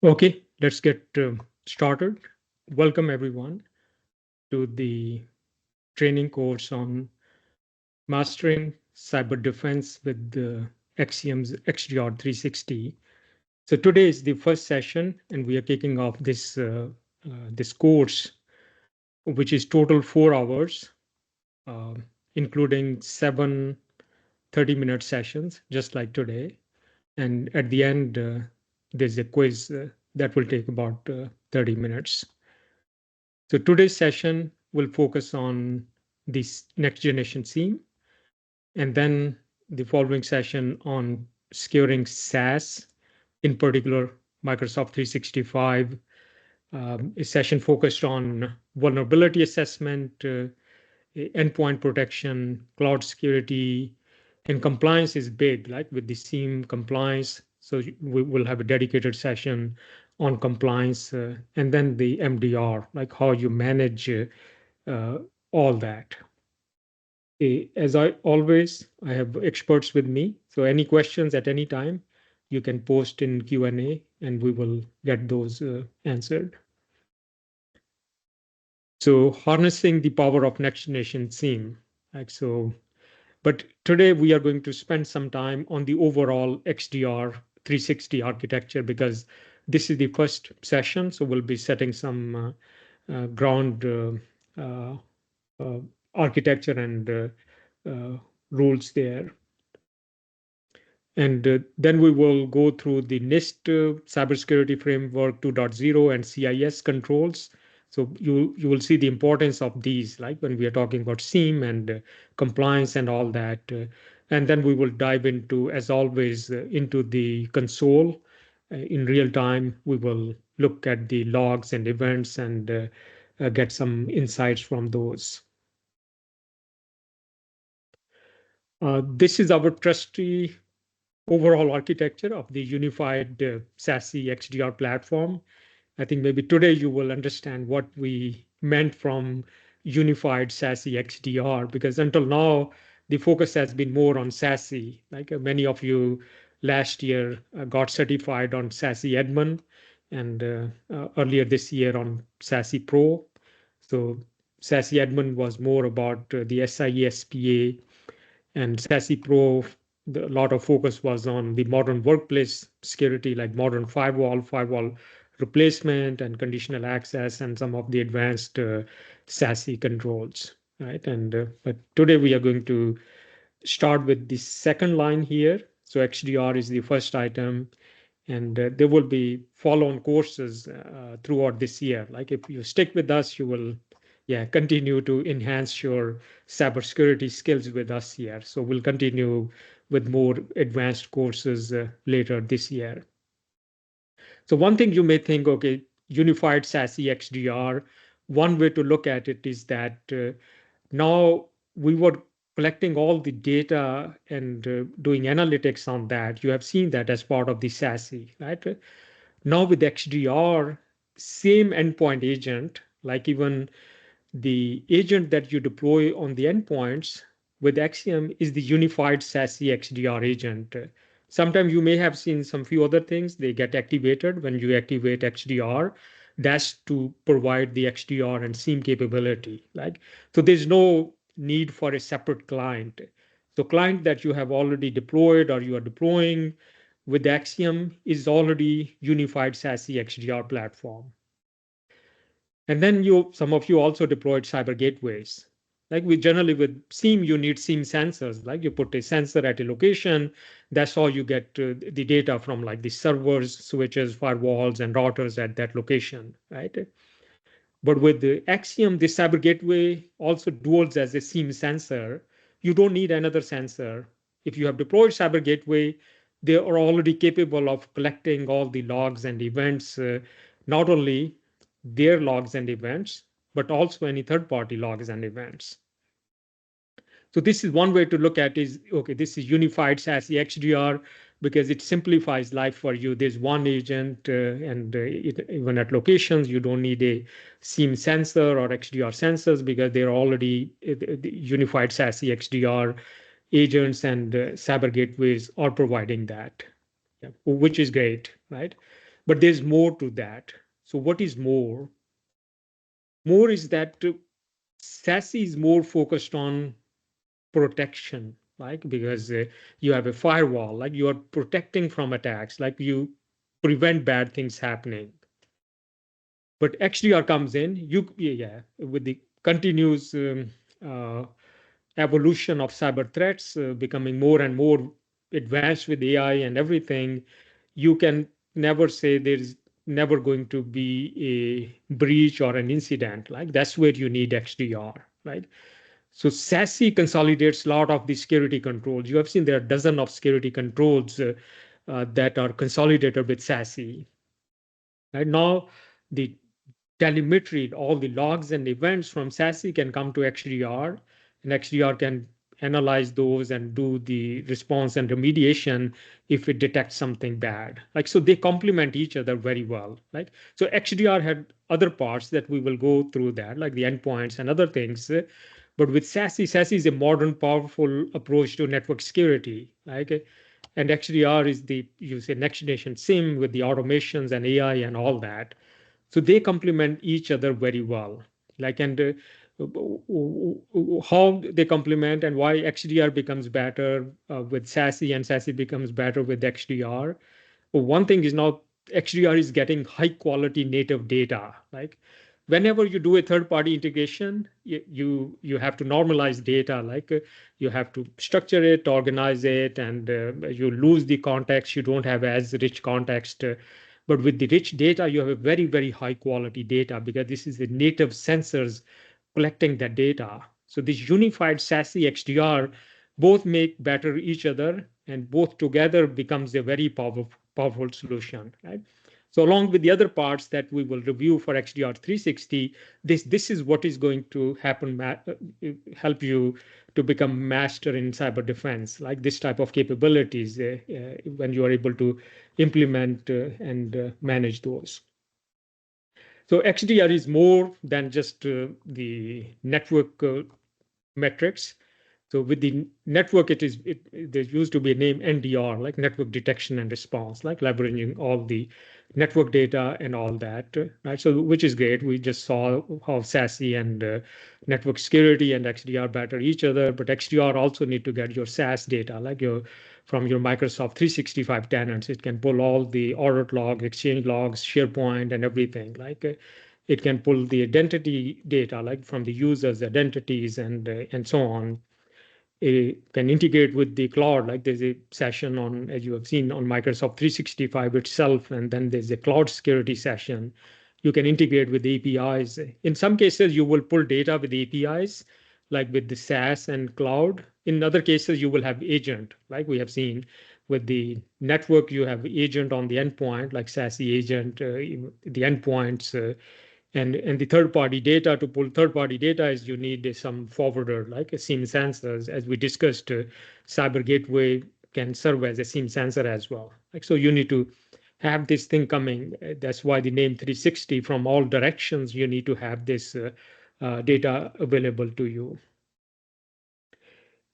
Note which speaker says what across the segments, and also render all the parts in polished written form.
Speaker 1: Okay, let's get started. Welcome everyone to the training course on mastering cyber defense with the Exium's XDR 360. So today is the first session, and we are kicking off this course, which is total 4 hours, uh, including 7 30-minute sessions, just like today. And at the end, there's a quiz that will take about 30 minutes. So today's session will focus on this next generation SIEM, and then the following session on securing SaaS, in particular Microsoft 365, a session focused on vulnerability assessment, endpoint protection, cloud security, and compliance is big, like with the SIEM compliance. So we will have a dedicated session on compliance, and then the MDR, like how you manage uh, all that. As I always, I have experts with me. So any questions at any time, you can post in Q&A and we will get those answered. So harnessing the power of next generation SIEM. Like so, but today we are going to spend some time on the overall XDR 360 architecture because this is the first session. So we'll be setting some ground uh, uh, architecture and rules there. And then we will go through the NIST Cybersecurity Framework 2.0 and CIS controls. So you will see the importance of these, like when we are talking about SIEM and compliance and all that. And then we will dive into, as always, into the console. In real time, we will look at the logs and events and get some insights from those. This is our trusty overall architecture of the unified SASE XDR platform. I think maybe today you will understand what we meant from unified SASE XDR, because until now, the focus has been more on SASE. Like many of you last year got certified on SASE Admin, and earlier this year on SASE Pro. So SASE Admin was more about the SIESPA, and SASE Pro, a lot of focus was on the modern workplace security, like modern firewall replacement, and conditional access, and some of the advanced SASE controls, right? And but today we are going to start with the second line here. So XDR is the first item, and there will be follow-on courses throughout this year. Like if you stick with us, you will continue to enhance your cybersecurity skills with us here. So we'll continue with more advanced courses later this year. So one thing you may think, okay, unified SASE XDR, one way to look at it is that now we were collecting all the data and doing analytics on that. You have seen that as part of the SASE, right? Now with XDR, same endpoint agent, like even the agent that you deploy on the endpoints with Exium is the unified SASE XDR agent. Sometimes you may have seen some few other things. They get activated when you activate XDR. That's to provide the XDR and SIEM capability. Like so, there's no need for a separate client. So, client that you have already deployed or you are deploying with Exium is already unified SASE XDR platform. And then some of you also deployed cyber gateways. Like we generally with SIEM, you need SIEM sensors. Like you put a sensor at a location, that's how you get the data from like the servers, switches, firewalls, and routers at that location, right? But with the Exium, the cyber gateway also duals as a SIEM sensor. You don't need another sensor. If you have deployed cyber gateway, they are already capable of collecting all the logs and events, not only their logs and events, but also any third-party logs and events. So this is one way to look at is, okay, this is unified SASE XDR because it simplifies life for you. There's one agent and even at locations, you don't need a SIEM sensor or XDR sensors because they're already the unified SASE XDR agents and cyber gateways are providing that, which is great, right? But there's more to that. So what is more? More is that SASE is more focused on protection, like because you have a firewall, like you are protecting from attacks, like you prevent bad things happening. But XDR comes in, with the continuous uh, evolution of cyber threats becoming more and more advanced with AI and everything, you can never say there's never going to be a breach or an incident. Like that's where you need XDR, right? So SASE consolidates a lot of the security controls. You have seen there are dozens of security controls that are consolidated with SASE. Right now, the telemetry, all the logs and events from SASE can come to XDR, and XDR can analyze those and do the response and remediation if it detects something bad. Like so, they complement each other very well. Like so, XDR had other parts that we will go through that, like the endpoints and other things. But with SASE, SASE is a modern, powerful approach to network security. And XDR is the you say next generation SIEM with the automations and AI and all that. So they complement each other very well. Like and how they complement and why XDR becomes better with SASE and SASE becomes better with XDR. Well, one thing is now XDR is getting high quality native data. Like whenever you do a third party integration, you have to normalize data. You have to structure it, organize it, and you lose the context. You don't have as rich context. But with the rich data, you have a very, very high quality data because this is the native sensors collecting that data. So this unified SASE XDR both make better each other and both together becomes a very powerful solution, right? So along with the other parts that we will review for XDR 360, this is what is going to happen, help you to become master in cyber defense, like this type of capabilities when you are able to implement and manage those. So XDR is more than just the network metrics. So with the network, there used to be a name NDR, like network detection and response, like leveraging all the network data and all that, right? So which is great. We just saw how SASE and network security and XDR better each other, but XDR also need to get your SaaS data, like from your Microsoft 365 tenants. It can pull all the audit log, Exchange logs, SharePoint, and everything. It can pull the identity data, like from the users' identities and so on. It can integrate with the cloud, like there's a session on, as you have seen, on Microsoft 365 itself, and then there's a cloud security session. You can integrate with APIs. In some cases, you will pull data with APIs, like with the SaaS and cloud. In other cases, you will have agent, like we have seen with the network, you have agent on the endpoint, like SASE agent, the endpoints, and the third party data. To pull third party data is you need some forwarder like a SIEM sensors. As we discussed, cyber gateway can serve as a SIEM sensor as well. Like so you need to have this thing coming. That's why the name 360. From all directions you need to have this data available to you.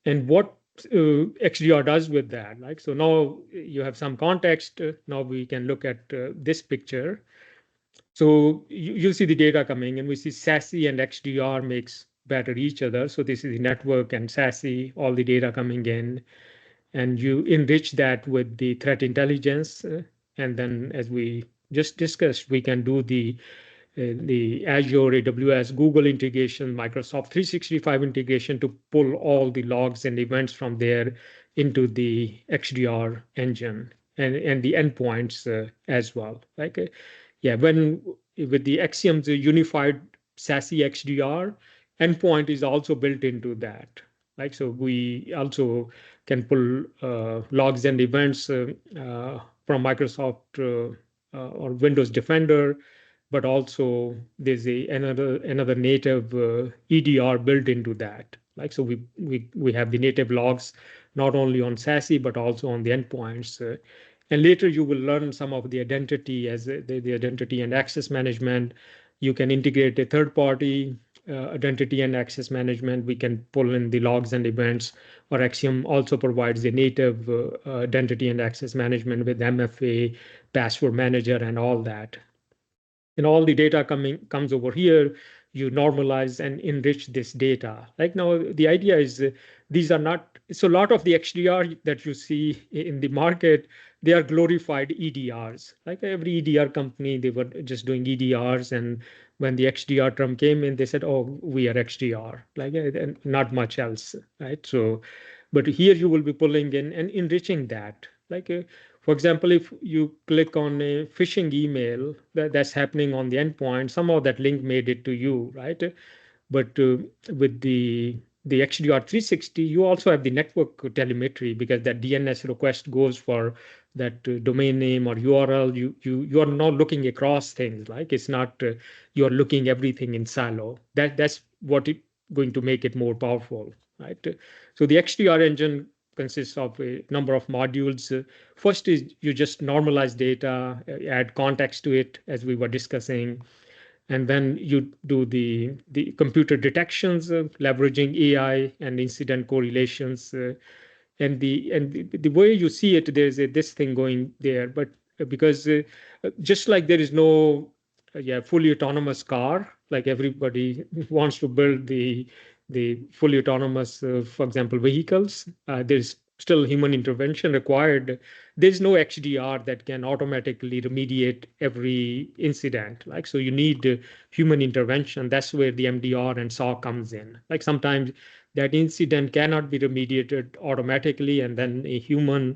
Speaker 1: And what XDR does with that, like so now you have some context. Now we can look at this picture. So you'll see the data coming, and we see SASE and XDR makes better each other. So this is the network and SASE, all the data coming in, and you enrich that with the threat intelligence. And then, as we just discussed, we can do the Azure, AWS, Google integration, Microsoft 365 integration to pull all the logs and events from there into the XDR engine and the endpoints as well. When with the Exium's unified SASE XDR, endpoint is also built into that. So we also can pull logs and events from Microsoft or Windows Defender, but also there's another native EDR built into that. So we have the native logs not only on SASE but also on the endpoints. And later you will learn some of the identity as the identity and access management. You can integrate a third party identity and access management. We can pull in the logs and events, or Exium also provides a native identity and access management with MFA, password manager and all that. And all the data comes over here. You normalize and enrich this data. Like now, the idea is these are not, so a lot of the XDR that you see in the market, they are glorified EDRs. Like every EDR company, they were just doing EDRs. And when the XDR term came in, they said, oh, we are XDR, like and not much else, right? So, but here you will be pulling in and enriching that. Like for example, if you click on a phishing email that's happening on the endpoint, somehow that link made it to you, right? But with the XDR 360, you also have the network telemetry because that DNS request goes for that domain name or URL. You are not looking across things. Like it's not you are looking everything in silo. That's what it going to make it more powerful, right? So the XDR engine consists of a number of modules. First is you just normalize data, add context to it, as we were discussing, and then you do the computer detections, leveraging AI and incident correlations. And the way you see it, there's this thing going there, but because just like there is no yeah fully autonomous car, like everybody wants to build the fully autonomous, for example, vehicles, there's still human intervention required. There's no XDR that can automatically remediate every incident. Like so, you need human intervention. That's where the MDR and SAW comes in. Like sometimes that incident cannot be remediated automatically, and then a human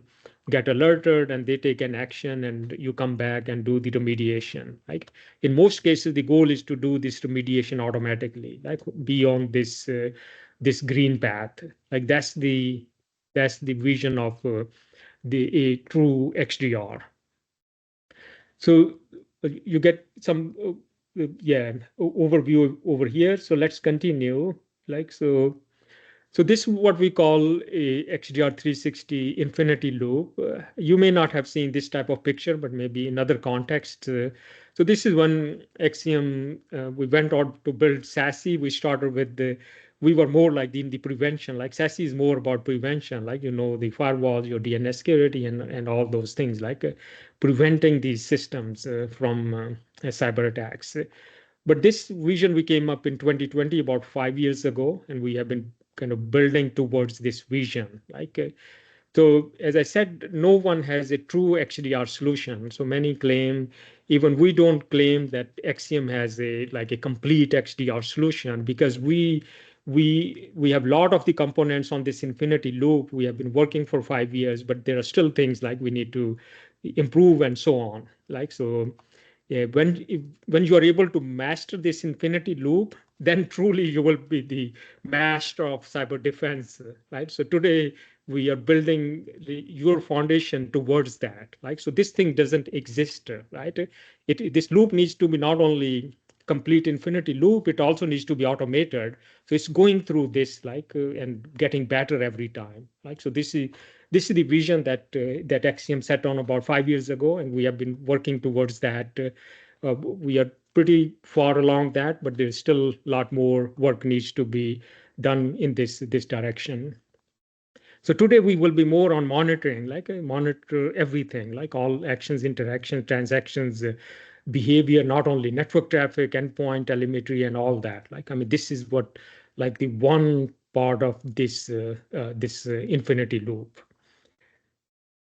Speaker 1: get alerted and they take an action and you come back and do the remediation. Like in most cases, the goal is to do this remediation automatically, like beyond this green path. Like that's the vision of the a true XDR. So you get some yeah overview over here. So let's continue. Like so this is what we call a XDR 360 infinity loop. You may not have seen this type of picture, but maybe in other contexts. So this is one Exium. We went out to build SASE. We started with we were more like in the prevention. Like SASE is more about prevention, like, the firewalls, your DNS security, and all those things, like preventing these systems from cyber attacks. But this vision we came up in 2020, about 5 years ago, and we have been kind of building towards this vision. Like, so as I said, no one has a true XDR solution. So many claim, even we don't claim that Exium has a complete XDR solution, because we have a lot of the components on this infinity loop. We have been working for 5 years, but there are still things like we need to improve and so on. Like so, yeah, when you are able to master this infinity loop, then truly you will be the master of cyber defense, right? So today we are building your foundation towards that. Like so, this thing doesn't exist, right? This loop needs to be not only complete infinity loop, it also needs to be automated. So it's going through this and getting better every time. Like so, this is the vision that Axiom set on about 5 years ago, and we have been working towards that. We are pretty far along that, but there's still a lot more work needs to be done in this direction. So today we will be more on monitoring, like monitor everything, like all actions, interactions, transactions, behavior, not only network traffic, endpoint telemetry, and all that. Like I mean, this is what like the one part of this infinity loop.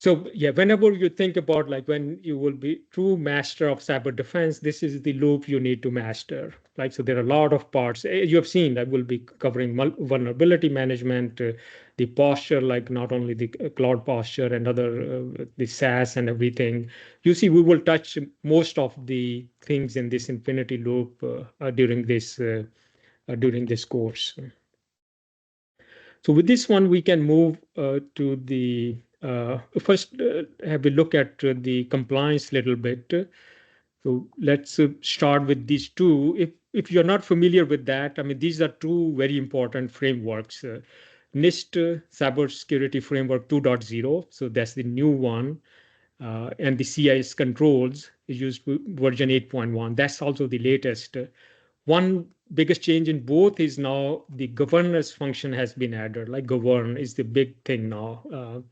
Speaker 1: So yeah, whenever you think about like when you will be true master of cyber defense, this is the loop you need to master. Like so, there are a lot of parts you have seen that will be covering vulnerability management, the posture, like not only the cloud posture and other the SaaS and everything. You see, we will touch most of the things in this infinity loop during this course. So with this one, we can move to the first have a look at the compliance a little bit. So let's start with these two. If you're not familiar with that, I mean, these are two very important frameworks. NIST Cybersecurity Framework 2.0, so that's the new one, and the CIS controls is used version 8.1. That's also the latest. One biggest change in both is now the governance function has been added. Like govern is the big thing now.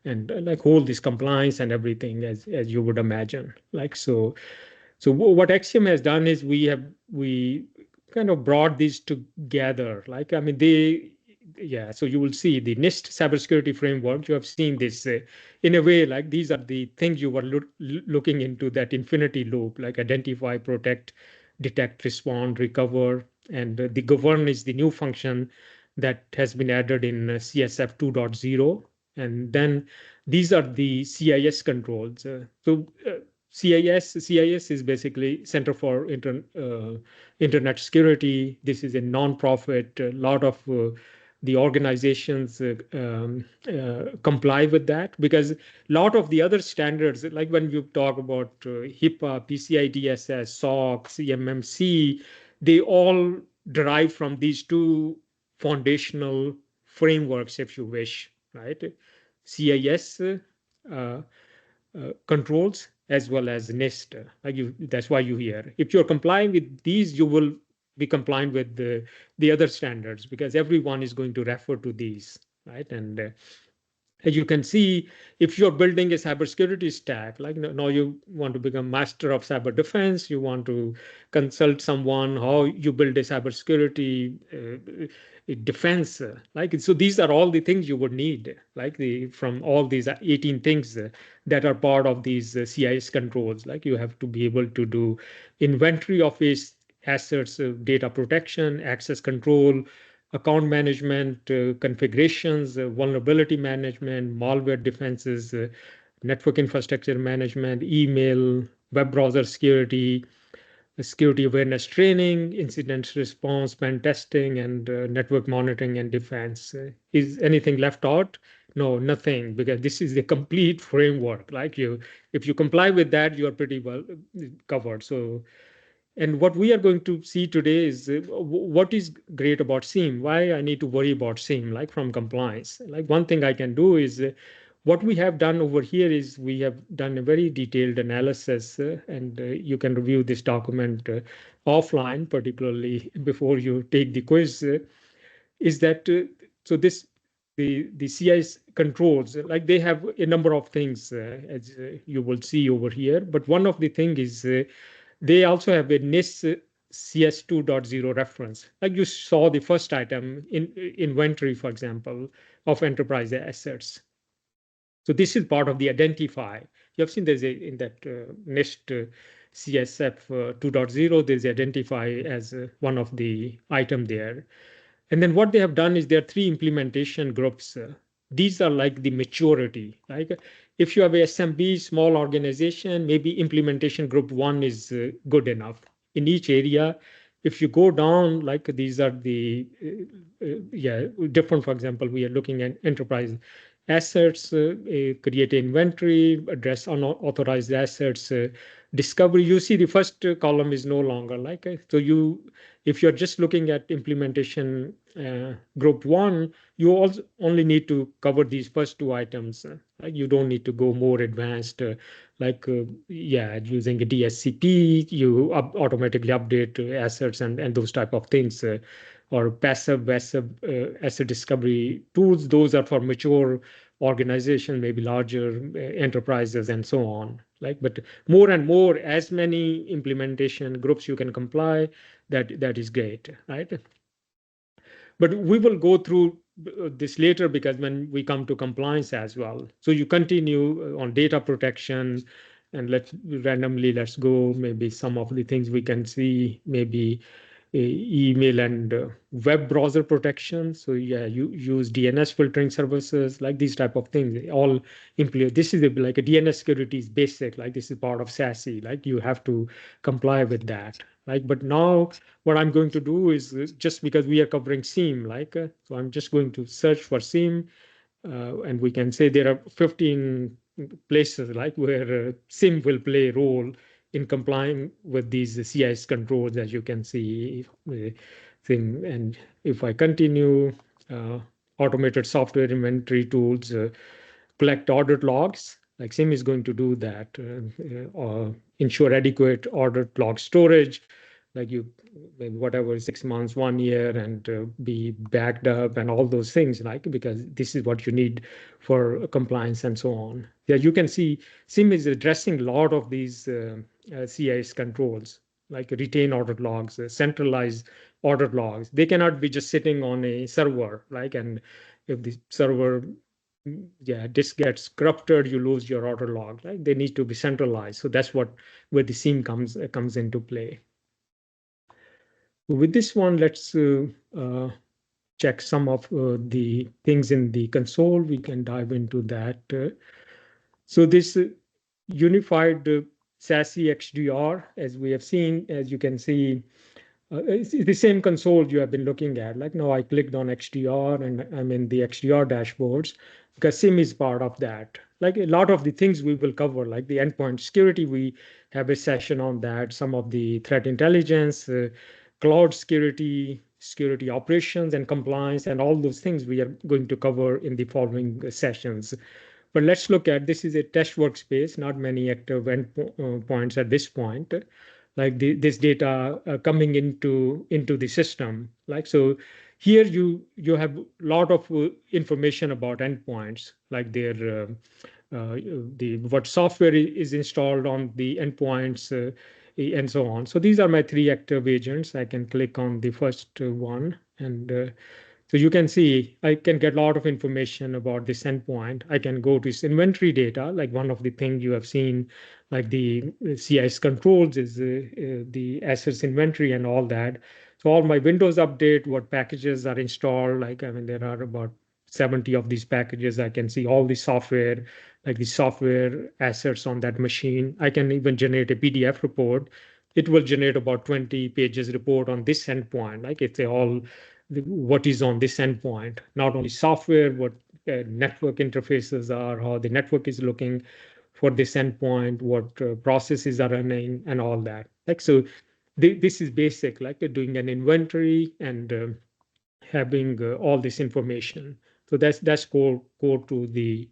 Speaker 1: and like hold this compliance and everything as you would imagine. Like so, what Exium has done is we kind of brought these together. Like I mean, yeah. So you will see the NIST cybersecurity framework. You have seen this in a way. Like these are the things you were looking into, that infinity loop, like identify, protect, detect, respond, recover, and the govern is the new function that has been added in CSF 2.0. And then these are the CIS controls. CIS is basically Center for Internet Security. This is a non-profit. A lot of the organizations comply with that, because a lot of the other standards, like when you talk about HIPAA, PCI DSS, SOX, CMMC, they all derive from these two foundational frameworks, if you wish, right? CIS controls as well as NIST. That's why you hear. If you're complying with these, you will be compliant with the other standards, because everyone is going to refer to these, right? And as you can see, if you're building a cybersecurity stack, like now you want to become master of cyber defense, you want to consult someone how you build a cybersecurity defense. Like so, these are all the things you would need, like from all these 18 things that are part of these CIS controls. Like you have to be able to do inventory of its assets, data protection, access control, account management, configurations, vulnerability management, malware defenses, network infrastructure management, email, web browser security, security awareness training, incident response, pen testing, and network monitoring and defense. Is anything left out? No, nothing, because this is a complete framework. Like if you comply with that, you are pretty well covered. So and what we are going to see today is what is great about SIEM, why I need to worry about SIEM, like from compliance. Like one thing I can do is what we have done over here is we have done a very detailed analysis, and you can review this document offline, particularly before you take the quiz, is that so this the CIS controls, like they have a number of things, as you will see over here. But one of the thing is they also have a NIST CS 2.0 reference. Like you saw the first item in inventory, for example, of enterprise assets. So this is part of the identify. You have seen there's in that NIST CSF 2.0, there's identify as one of the item there. And then what they have done is there are three implementation groups. These are like the maturity. Like if you have a SMB, small organization, maybe implementation group 1 is good enough. In each area, if you go down, like these are the, yeah, different. For example, we are looking at enterprise assets, create inventory, address unauthorized assets, discovery. You see the first column is no longer like, so if you're just looking at implementation group 1, you also only need to cover these first two items. You don't need to go more advanced, yeah, using a DSCP, you automatically update assets and those type of things. Or passive asset discovery tools, those are for mature organization, maybe larger enterprises and so on. Like, but more and more, as many implementation groups you can comply, that is great, right? But we will go through this later, because when we come to compliance as well. So you continue on data protection, and let's go maybe some of the things we can see, maybe email and web browser protection. So yeah, you use DNS filtering services, like these type of things. They all implement. This is like a DNS security is basic. Like this is part of SASE. Like you have to comply with that. Like, but now what I'm going to do is just because we are covering SIEM, like so I'm just going to search for SIEM, and we can say there are 15 places like where SIM will play a role in complying with these CIS controls, as you can see. Thing. And if I continue, automated software inventory tools, collect audit logs, like SIM is going to do that, or ensure adequate audit log storage, like you maybe whatever 6 months, 1 year, and be backed up and all those things, like because this is what you need for compliance and so on. Yeah, you can see SIEM is addressing a lot of these CIS controls, like retain order logs, centralized order logs. They cannot be just sitting on a server, like, and if the server yeah disk gets corrupted, you lose your order log, right? They need to be centralized. So that's what where the SIEM comes into play. With this one, let's check some of the things in the console. We can dive into that. So this unified SASE XDR, as we have seen, as you can see, it's the same console you have been looking at. Like now I clicked on XDR and I'm in the XDR dashboards because SIM is part of that. Like a lot of the things we will cover, like the endpoint security, we have a session on that. Some of the threat intelligence, cloud security, security operations and compliance, and all those things we are going to cover in the following sessions. But let's look at this is a test workspace, not many active endpoints at this point. Like this data coming into the system. Like so, here you have a lot of information about endpoints, like their the what software is installed on the endpoints and so on. So these are my three active agents. I can click on the first one and so you can see I can get a lot of information about this endpoint. I can go to its inventory data, like one of the things you have seen, like the CIS controls is the assets inventory and all that. So all my Windows update, what packages are installed, like I mean, there are about 70 of these packages. I can see all the software, like the software assets on that machine. I can even generate a PDF report. It will generate about 20 pages report on this endpoint. Like it's all what is on this endpoint, not only software, what network interfaces are, how the network is looking for this endpoint, what processes are running, and all that. Like so, this is basic, like doing an inventory and having all this information. So that's core to the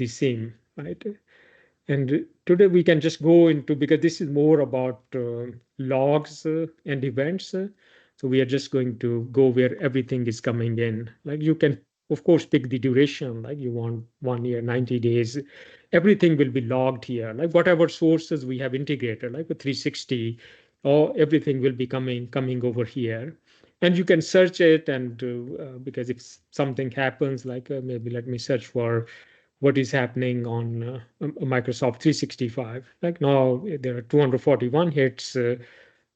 Speaker 1: SIEM, right? And today we can just go into, because this is more about logs and events. So we are just going to go where everything is coming in. Like you can, of course, pick the duration, like you want 1 year, 90 days. Everything will be logged here. Like whatever sources we have integrated, like with 360, or everything will be coming over here. And you can search it and because if something happens, like maybe let me search for what is happening on Microsoft 365. Like now there are 241 hits.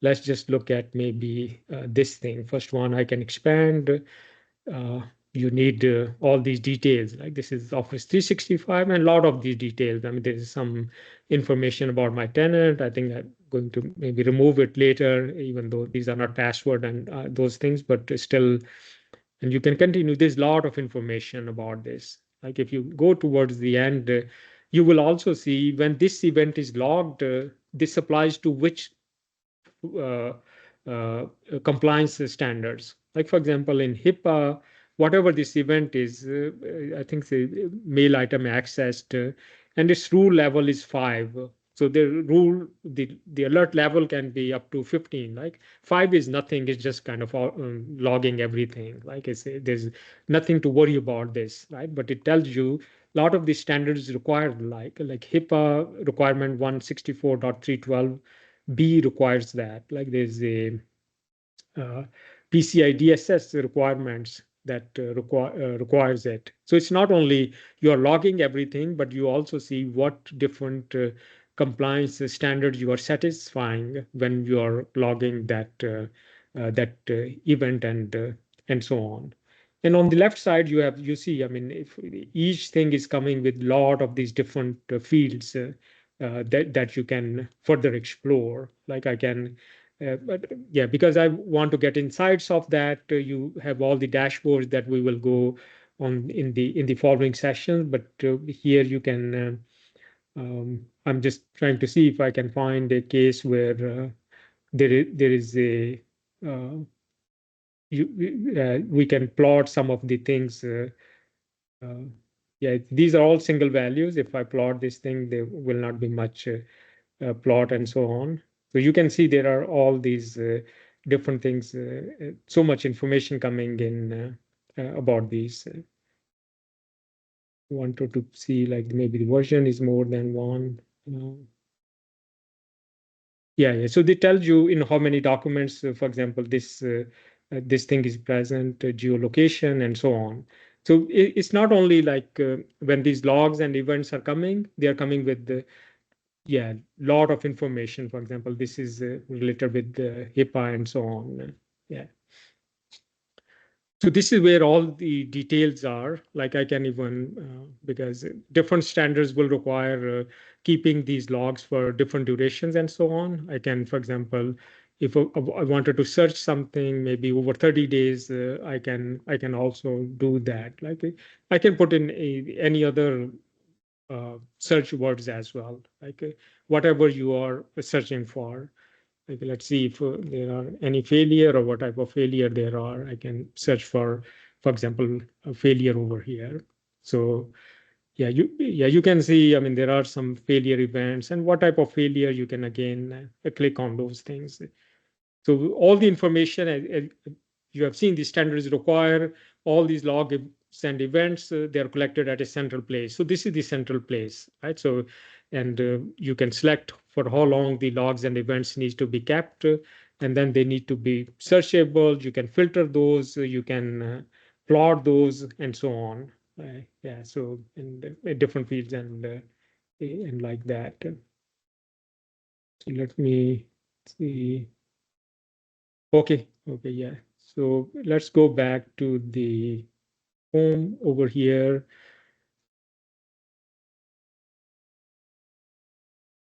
Speaker 1: Let's just look at maybe this thing. First one, I can expand. Uh, you need all these details. Like this is Office 365 and a lot of these details. I mean, there is some information about my tenant. I think I'm going to maybe remove it later, even though these are not password and those things, but still, and you can continue. There's a lot of information about this. Like if you go towards the end, you will also see when this event is logged, this applies to which uh, uh, compliance standards. Like for example, in HIPAA, whatever this event is, I think the mail item accessed, and its rule level is 5. So the alert level can be up to 15. Like 5 is nothing; it's just kind of logging everything. Like there's nothing to worry about this, right? But it tells you a lot of the standards required, like HIPAA requirement 164.312 B requires that. Like there's a PCI DSS requirements that requires it. So it's not only you're logging everything, but you also see what different compliance standards you are satisfying when you are logging that event and so on. And on the left side, you see, I mean, if each thing is coming with a lot of these different fields that you can further explore. Like I can but yeah, because I want to get insights of that, you have all the dashboards that we will go on in the following sessions. But here you can. I'm just trying to see if I can find a case where there is a we can plot some of the things. Uh, yeah, these are all single values. If I plot this thing, there will not be much plot and so on. So you can see there are all these different things, so much information coming in about these. Wanted to see like maybe the version is more than one. Yeah. So they tell you in how many documents, for example, this thing is present, geolocation, and so on. So it's not only like when these logs and events are coming, they are coming with the lot of information. For example, this is related with the HIPAA and so on. Yeah. So this is where all the details are. Like I can even, because different standards will require keeping these logs for different durations and so on. I can, for example, if I wanted to search something maybe over 30 days, I can also do that. Like I can put in any other search words as well, like whatever you are searching for. Like let's see if there are any failure or what type of failure there are. I can search for example, a failure over here. So you can see. I mean, there are some failure events and what type of failure you can again click on those things. So all the information you have seen, the standards require all these logs and events. They are collected at a central place. So this is the central place, right? So, and you can select for how long the logs and events needs to be kept, and then they need to be searchable. You can filter those. You can plot those, and so on. Yeah. So in different fields and like that. So let me see. Okay, yeah. So let's go back to the home over here.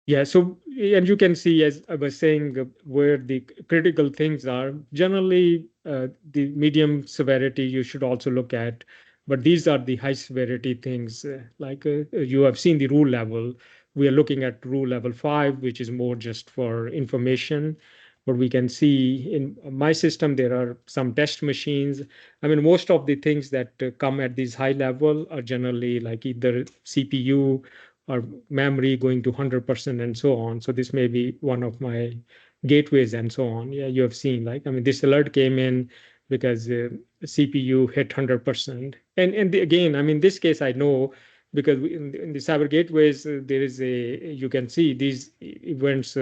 Speaker 1: Yeah, so and you can see, as I was saying, where the critical things are. Generally, the medium severity you should also look at, but these are the high severity things. Like you have seen the rule level. We are looking at rule level 5, which is more just for information. But we can see in my system there are some test machines. I mean, most of the things that come at this high level are generally like either CPU or memory going to 100% and so on. So this may be one of my gateways and so on. Yeah, you have seen, like, I mean, this alert came in because CPU hit 100%. Again, I mean, this case I know because in the cyber gateways, there is you can see these events.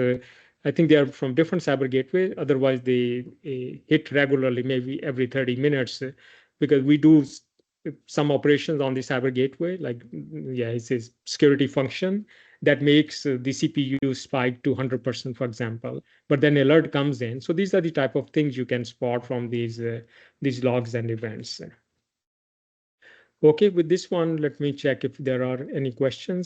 Speaker 1: I think they are from different cyber gateways. Otherwise, they hit regularly, maybe every 30 minutes, because we do some operations on the cyber gateway, like it's a security function that makes the CPU spike to 100%, for example. But then alert comes in. So these are the type of things you can spot from these logs and events. Okay, with this one, let me check if there are any questions.